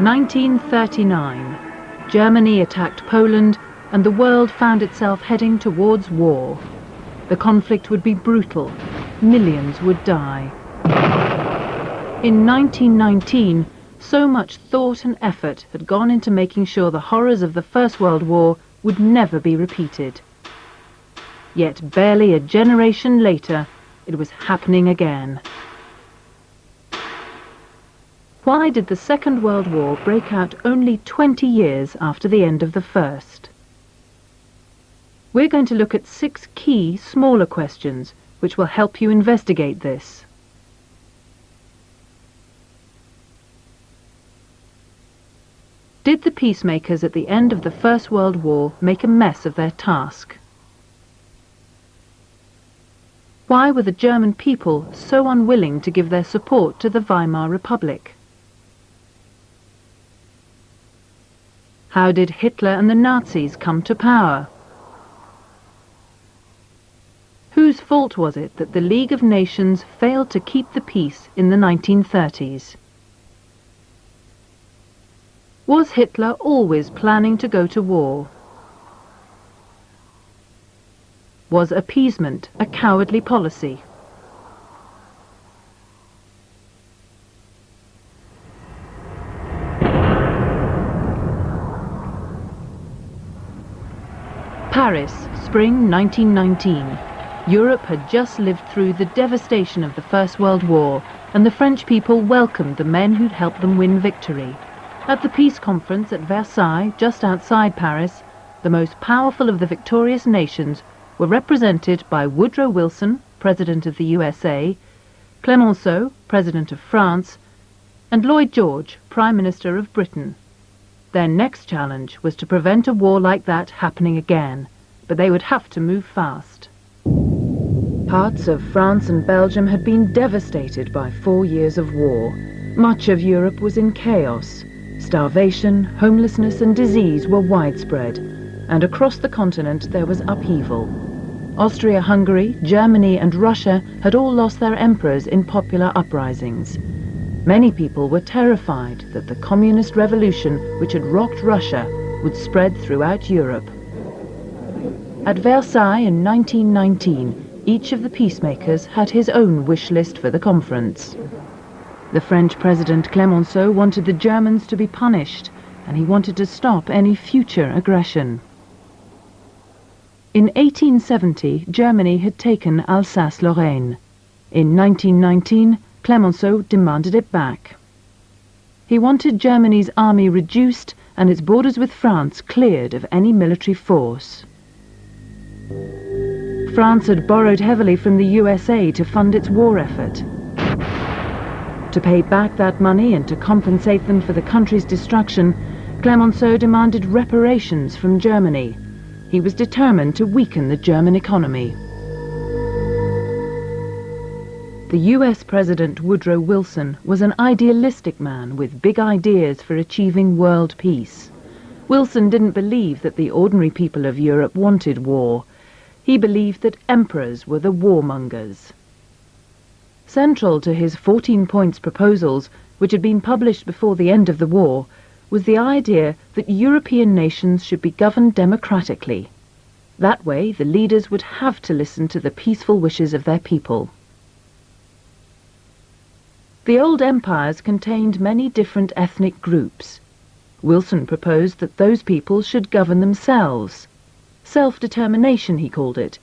1939. Germany attacked Poland and the world found itself heading towards war. The conflict would be brutal. Millions would die. In 1919, so much thought and effort had gone into making sure the horrors of the First World War would never be repeated. Yet barely a generation later, it was happening again. Why did the Second World War break out only 20 years after the end of the First? We're going to look at 6 key, smaller questions which will help you investigate this. Did the peacemakers at the end of the First World War make a mess of their task? Why were the German people so unwilling to give their support to the Weimar Republic? How did Hitler and the Nazis come to power? Whose fault was it that the League of Nations failed to keep the peace in the 1930s? Was Hitler always planning to go to war? Was appeasement a cowardly policy? Paris, spring 1919. Europe had just lived through the devastation of the First World War, and the French people welcomed the men who'd helped them win victory. At the peace conference at Versailles, just outside Paris, the most powerful of the victorious nations were represented by Woodrow Wilson, President of the USA, Clemenceau, President of France, and Lloyd George, Prime Minister of Britain. Their next challenge was to prevent a war like that happening again, but they would have to move fast. Parts of France and Belgium had been devastated by 4 years of war. Much of Europe was in chaos. Starvation, homelessness and disease were widespread, and across the continent there was upheaval. Austria-Hungary, Germany and Russia had all lost their emperors in popular uprisings. Many people were terrified that the communist revolution which had rocked Russia would spread throughout Europe. At Versailles in 1919, each of the peacemakers had his own wish list for the conference. The French President Clemenceau wanted the Germans to be punished, and he wanted to stop any future aggression. In 1870, Germany had taken Alsace-Lorraine. In 1919, Clemenceau demanded it back. He wanted Germany's army reduced and its borders with France cleared of any military force. France had borrowed heavily from the USA to fund its war effort. To pay back that money and to compensate them for the country's destruction, Clemenceau demanded reparations from Germany. He was determined to weaken the German economy. The US President Woodrow Wilson was an idealistic man with big ideas for achieving world peace. Wilson didn't believe that the ordinary people of Europe wanted war. He believed that emperors were the warmongers. Central to his 14 points proposals, which had been published before the end of the war, was the idea that European nations should be governed democratically. That way, the leaders would have to listen to the peaceful wishes of their people. The old empires contained many different ethnic groups. Wilson proposed that those people should govern themselves. Self-determination, he called it,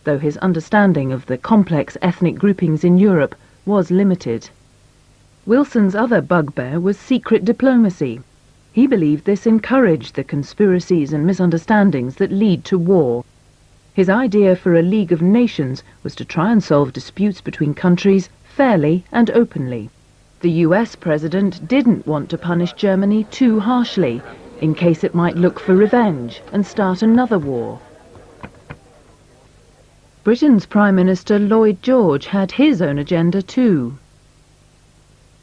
though his understanding of the complex ethnic groupings in Europe was limited. Wilson's other bugbear was secret diplomacy. He believed this encouraged the conspiracies and misunderstandings that lead to war. His idea for a League of Nations was to try and solve disputes between countries fairly and openly. The US president didn't want to punish Germany too harshly, in case it might look for revenge and start another war. Britain's Prime Minister Lloyd George had his own agenda too.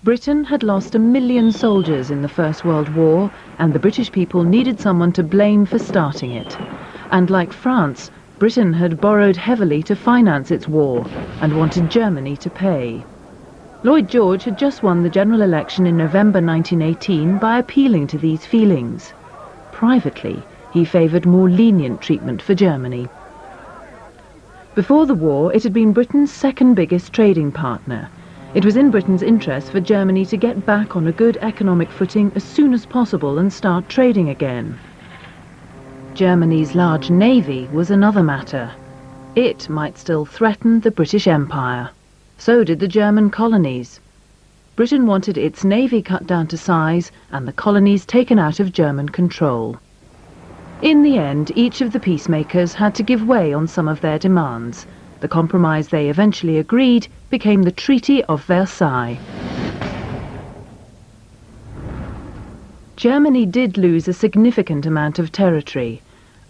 Britain had lost 1 million soldiers in the First World War, and the British people needed someone to blame for starting it. And like France, Britain had borrowed heavily to finance its war and wanted Germany to pay. Lloyd George had just won the general election in November 1918 by appealing to these feelings. Privately, he favoured more lenient treatment for Germany. Before the war, it had been Britain's second biggest trading partner. It was in Britain's interest for Germany to get back on a good economic footing as soon as possible and start trading again. Germany's large navy was another matter. It might still threaten the British Empire. So did the German colonies. Britain wanted its navy cut down to size and the colonies taken out of German control. In the end, each of the peacemakers had to give way on some of their demands. The compromise they eventually agreed became the Treaty of Versailles. Germany did lose a significant amount of territory.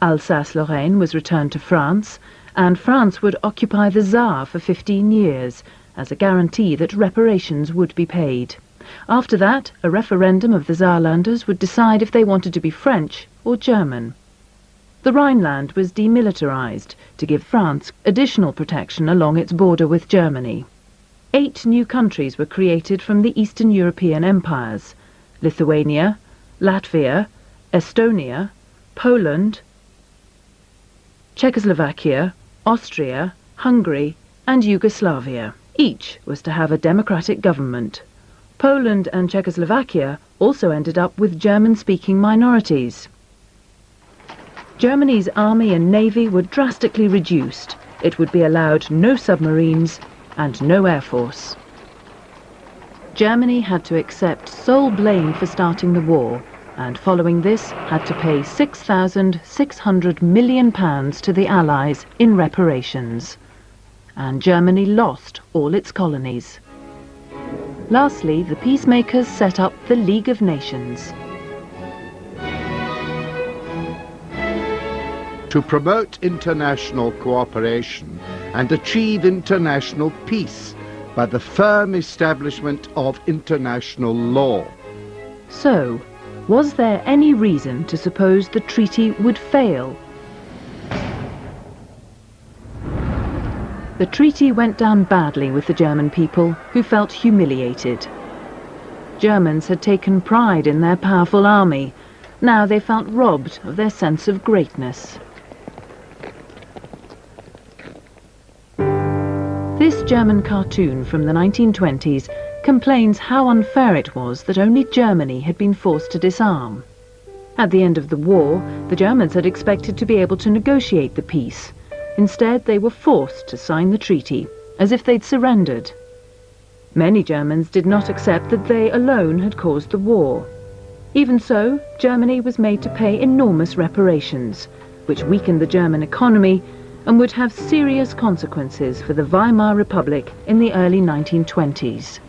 Alsace-Lorraine was returned to France, and France would occupy the Saar for 15 years, as a guarantee that reparations would be paid. After that, a referendum of the Saarlanders would decide if they wanted to be French or German. The Rhineland was demilitarized to give France additional protection along its border with Germany. 8 new countries were created from the Eastern European empires: Lithuania, Latvia, Estonia, Poland, Czechoslovakia, Austria, Hungary, and Yugoslavia. Each was to have a democratic government. Poland and Czechoslovakia also ended up with German-speaking minorities. Germany's army and navy were drastically reduced. It would be allowed no submarines and no air force. Germany had to accept sole blame for starting the war, and following this had to pay £6,600 million to the Allies in reparations. And Germany lost all its colonies. Lastly, the peacemakers set up the League of Nations. To promote international cooperation and achieve international peace by the firm establishment of international law. So, was there any reason to suppose the treaty would fail? The treaty went down badly with the German people, who felt humiliated. Germans had taken pride in their powerful army. Now they felt robbed of their sense of greatness. This German cartoon from the 1920s complains how unfair it was that only Germany had been forced to disarm. At the end of the war, the Germans had expected to be able to negotiate the peace. Instead, they were forced to sign the treaty, as if they'd surrendered. Many Germans did not accept that they alone had caused the war. Even so, Germany was made to pay enormous reparations, which weakened the German economy and would have serious consequences for the Weimar Republic in the early 1920s.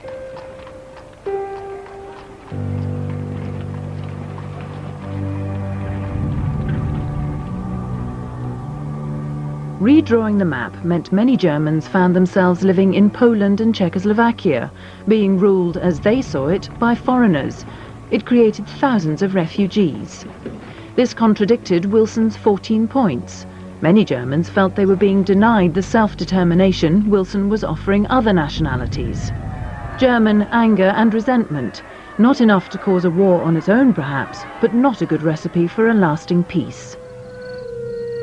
Redrawing the map meant many Germans found themselves living in Poland and Czechoslovakia, being ruled, as they saw it, by foreigners. It created thousands of refugees. This contradicted Wilson's 14 points. Many Germans felt they were being denied the self-determination Wilson was offering other nationalities. German anger and resentment, not enough to cause a war on its own perhaps, but not a good recipe for a lasting peace.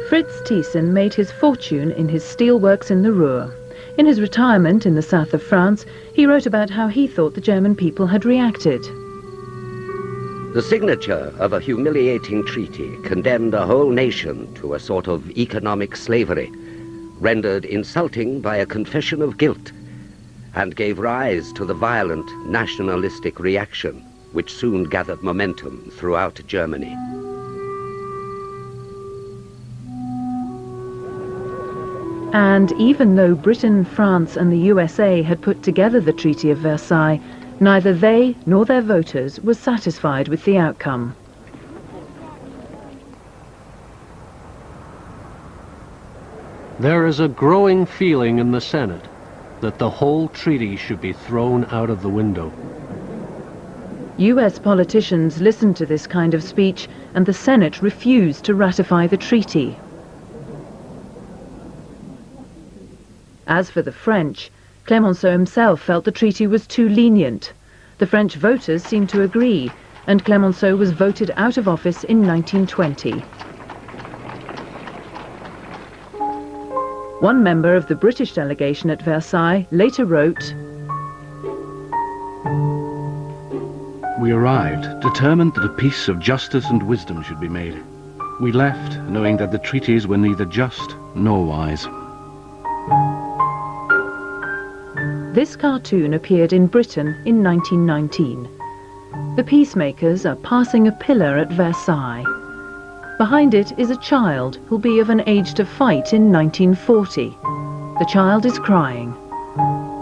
Fritz Thyssen made his fortune in his steelworks in the Ruhr. In his retirement in the south of France, he wrote about how he thought the German people had reacted. The signature of a humiliating treaty condemned a whole nation to a sort of economic slavery, rendered insulting by a confession of guilt, and gave rise to the violent nationalistic reaction, which soon gathered momentum throughout Germany. And even though Britain, France and the USA had put together the Treaty of Versailles, neither they nor their voters were satisfied with the outcome. There is a growing feeling in the Senate that the whole treaty should be thrown out of the window. US politicians listened to this kind of speech, and the Senate refused to ratify the treaty. As for the French, Clemenceau himself felt the treaty was too lenient. The French voters seemed to agree, and Clemenceau was voted out of office in 1920. One member of the British delegation at Versailles later wrote, "We arrived, determined that a peace of justice and wisdom should be made. We left, knowing that the treaties were neither just nor wise." This cartoon appeared in Britain in 1919. The peacemakers are passing a pillar at Versailles. Behind it is a child who'll be of an age to fight in 1940. The child is crying.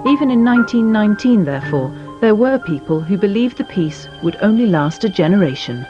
Even in 1919, therefore, there were people who believed the peace would only last a generation.